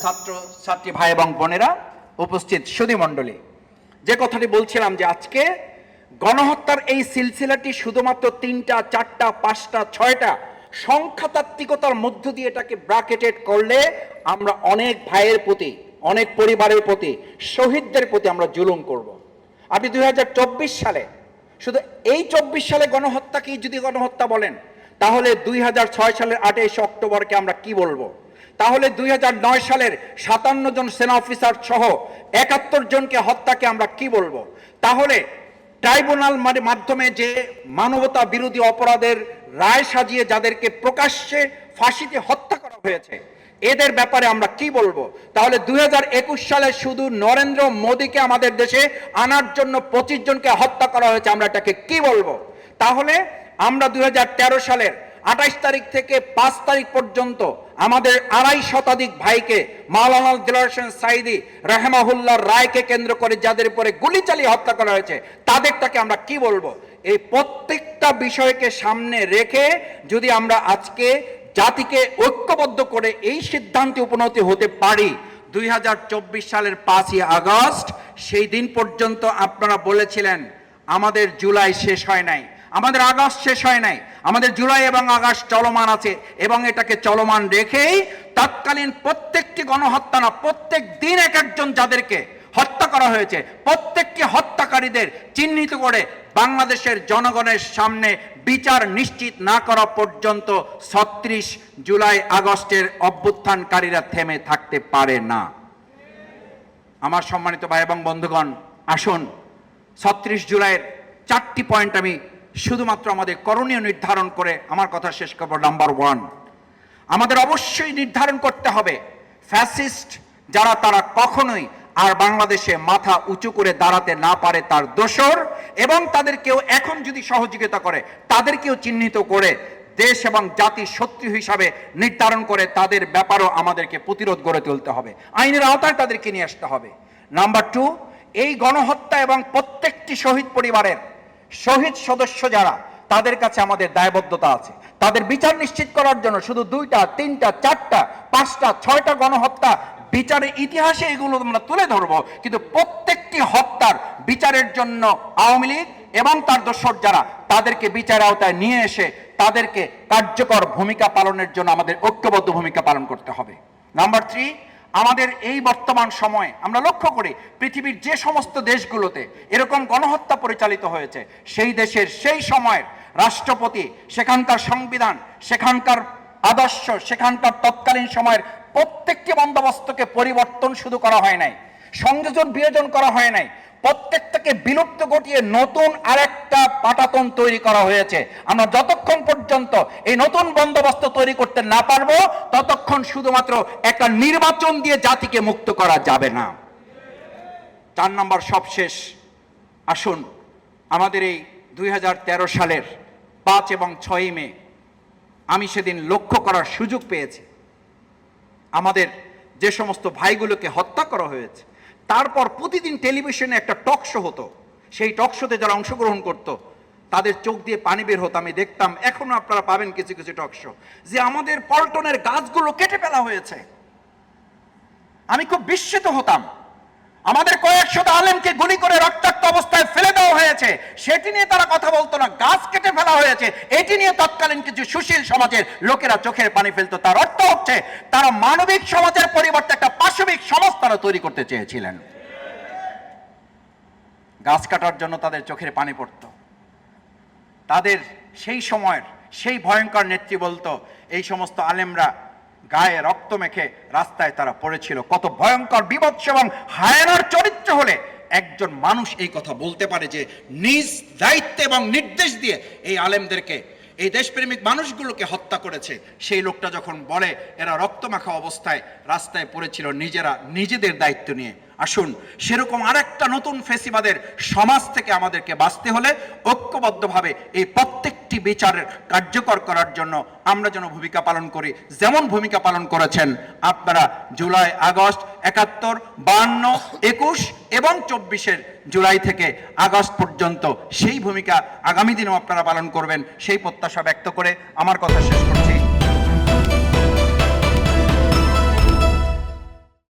ছাত্র ছাত্রী ভাই এবং বোনেরা, উপস্থিত সুধীমণ্ডলী, যে কথাটি বলছিলাম যে আজকে গণহত্যার এই সিলসিলাটি শুধুমাত্র 3টা 4টা 5টা 6টা সংখ্যাতাত্ত্বিকতার মধ্য দিয়ে এটাকে ব্র্যাকেটেড করলে আমরা অনেক ভাইয়ের প্রতি, অনেক পরিবারের প্রতি, শহীদদের প্রতি আমরা জুলুম করব। আপনি 2024 সালে, শুধু এই 24 সালে গণহত্যাকেই যদি গণহত্যা বলেন, তাহলে 2006 সালের 28 অক্টোবরকে আমরা কি বলবো? তাহলে 2009 সালের 57 জন সেনা অফিসার সহ 71 জনকে হত্যাকে আমরা কি বলবো? তাহলে ট্রাইব্যুনাল মাধ্যমে যে মানবতা বিরোধী অপরাধের রায় সাজিয়ে যাদেরকে প্রকাশ্যে ফাঁসিতে হত্যা করা হয়েছে, এদের ব্যাপারে আমরা কি বলবো? তাহলে 2021 সালে শুধু নরেন্দ্র মোদীকে আমাদের দেশে আনার জন্য 25 জনকে হত্যা করা হয়েছে, আমরা এটাকে কি বলবো? তাহলে আমরা 2013 সালের 28 তারিখ থেকে 5 তারিখ পর্যন্ত আমাদের 2.5 শতাধিক ভাইকে মাওলানা দিলওয়ার হোসেন সাঈদী রাহমাহুল্লাহর রায়কে কেন্দ্র করে যাদের উপরে গুলি চালিয়ে হত্যা করা হয়েছে, তাদেরটাকে আমরা কি বলবো? এই প্রত্যেকটা বিষয়কে সামনে রেখে যদি আমরা আজকে জাতিকে ঐক্যবদ্ধ করে এই সিদ্ধান্তে উপনীত হতে পারি, 2024 সালের 5ই আগস্ট, সেই দিন পর্যন্ত আপনারা বলেছিলেন আমাদের জুলাই শেষ হয় নাই, আমাদের আগস্ট শেষ হয় নাই, আমাদের জুলাই এবং আগস্ট চলমান আছে, এবং এটাকে চলমান রেখেই তৎকালীন প্রত্যেকটি গণহত্যা না, প্রত্যেক দিন এক একজন যাদেরকে হত্যা করা হয়েছে, প্রত্যেকটি হত্যাকারীদের চিহ্নিত করে বাংলাদেশের জনগণের সামনে বিচার নিশ্চিত না করা পর্যন্ত 36 জুলাই আগস্টের অভ্যুত্থানকারীরা থেমে থাকতে পারে না। আমার সম্মানিত ভাই এবং বন্ধুগণ, আসুন 36 জুলাইয়ের 4টি পয়েন্ট আমি শুধুমাত্র আমাদের করণীয় নির্ধারণ করে আমার কথা শেষ করব। নাম্বার 1, আমাদের অবশ্যই নির্ধারণ করতে হবে ফ্যাসিস্ট যারা, তারা কখনোই আর বাংলাদেশে মাথা উঁচু করে দাঁড়াতে না পারে তার দোসর, এবং তাদেরকেও এখন যদি সহযোগিতা করে তাদেরকেও চিহ্নিত করে দেশ এবং জাতির শত্রু হিসাবে নির্ধারণ করে তাদের ব্যাপারও আমাদেরকে প্রতিরোধ গড়ে তুলতে হবে, আইনের আওতায় তাদেরকে নিয়ে আসতে হবে। নাম্বার 2, এই গণহত্যা এবং প্রত্যেকটি শহীদ পরিবারের শহীদ সদস্য যারা, তাদের কাছে আমাদের দায়বদ্ধতা আছে। তাদের বিচার নিশ্চিত করার জন্য শুধু 2টা 3টা 4টা 5টা 6টা গণহত্যা বিচারের ইতিহাসে এগুলো আমরা তুলে ধরবো, কিন্তু প্রত্যেকটি হত্যার বিচারের জন্য আওয়ামী লীগ এবং তার দোসর যারা, তাদেরকে বিচার আওতায় নিয়ে এসে তাদেরকে কার্যকর ভূমিকা পালনের জন্য আমাদের ঐক্যবদ্ধ ভূমিকা পালন করতে হবে। নাম্বার 3, আমাদের এই বর্তমান সময়ে আমরা লক্ষ্য করি পৃথিবীর যে সমস্ত দেশগুলোতে এরকম গণহত্যা পরিচালিত হয়েছে, সেই দেশের সেই সময়ের রাষ্ট্রপতি, সেখানকার সংবিধান, সেখানকার আদর্শ, সেখানকার তৎকালীন সময়ের প্রত্যেকটি বন্দোবস্তকে পরিবর্তন শুধু করা হয় নাই, সংযোজন বিয়োজন করা হয় নাই, প্রত্যেকটাকে বিলুপ্ত ঘটিয়ে নতুন আরেকটা পাটাতন তৈরি করা হয়েছে। আমরা যতক্ষণ পর্যন্ত এই নতুন বন্দোবস্ত তৈরি করতে না পারবো, ততক্ষণ শুধুমাত্র একটা নির্বাচন দিয়ে জাতিকে মুক্ত করা যাবে না। 4 নম্বর সবশেষ, আসুন আমাদের এই 2013 সালের 5 এবং 6 মে আমি সেদিন লক্ষ্য করার সুযোগ পেয়েছি আমাদের যে সমস্ত ভাইগুলোকে হত্যা করা হয়েছে। তারপর প্রতিদিন টেলিভিশনে একটা টক শো হতো, সেই টক শোতে যারা অংশগ্রহণ করত তাদের চোখ দিয়ে পানি বের হতো। আমি দেখতাম, এখনো আপনারা পাবেন কিছু কিছু টক শো, যে আমাদের পল্টনের গাছগুলো কেটে ফেলা হয়েছে। আমি খুব বিস্মিত হতাম। আমাদের কয়েকশত আলেমকে গুলি করে রক্তাক্ত অবস্থায় ফেলে দেওয়া হয়েছে, সেটি নিয়ে তারা কথা বলতো না। গাছ কেটে ফেলা হয়েছে, এটি নিয়ে তৎকালীন কিছু সুশীল সমাজের লোকেরা চোখের পানি ফেলতো। তার অর্থ হচ্ছে তারা মানবিক সমাজের পরিবর্তে একটা পাশবিক সমাজ তারা তৈরি করতে চেয়েছিলেন। গাছ কাটার জন্য তাদের চোখের পানি পড়ত। তাদের সেই সময়ের সেই ভয়ঙ্কর নেত্রী বলতো, এই সমস্ত আলেমরা গায়ে রক্ত মেখে রাস্তায় তারা পড়েছিল। কত ভয়ঙ্কর, বিভৎস এবং হায়ানার চরিত্র হলে একজন মানুষ এই কথা বলতে পারে যে নিজ দায়িত্ব এবং নির্দেশ দিয়ে এই আলেমদেরকে, এই দেশপ্রেমিক মানুষগুলোকে হত্যা করেছে। সেই লোকটা যখন বলে এরা রক্তমাখা অবস্থায় রাস্তায় পড়েছিল নিজেরা নিজেদের দায়িত্ব নিয়ে, আসুন সেরকম আরেকটা নতুন ফেসিবাদের সমাজ থেকে আমাদেরকে বাঁচতে হলে ঐক্যবদ্ধভাবে এই প্রত্যেকটি বিচারের কার্যকর করার জন্য আমরা যেন ভূমিকা পালন করি, যেমন ভূমিকা পালন করেছেন আপনারা জুলাই, আগস্ট, 71, 52, 21 এবং 24 জুলাই থেকে আগস্ট পর্যন্ত সেই ভূমিকা আগামী দিনেও আপনারা পালন করবেন, সেই প্রত্যাশা ব্যক্ত করে আমার কথা শেষ করছি।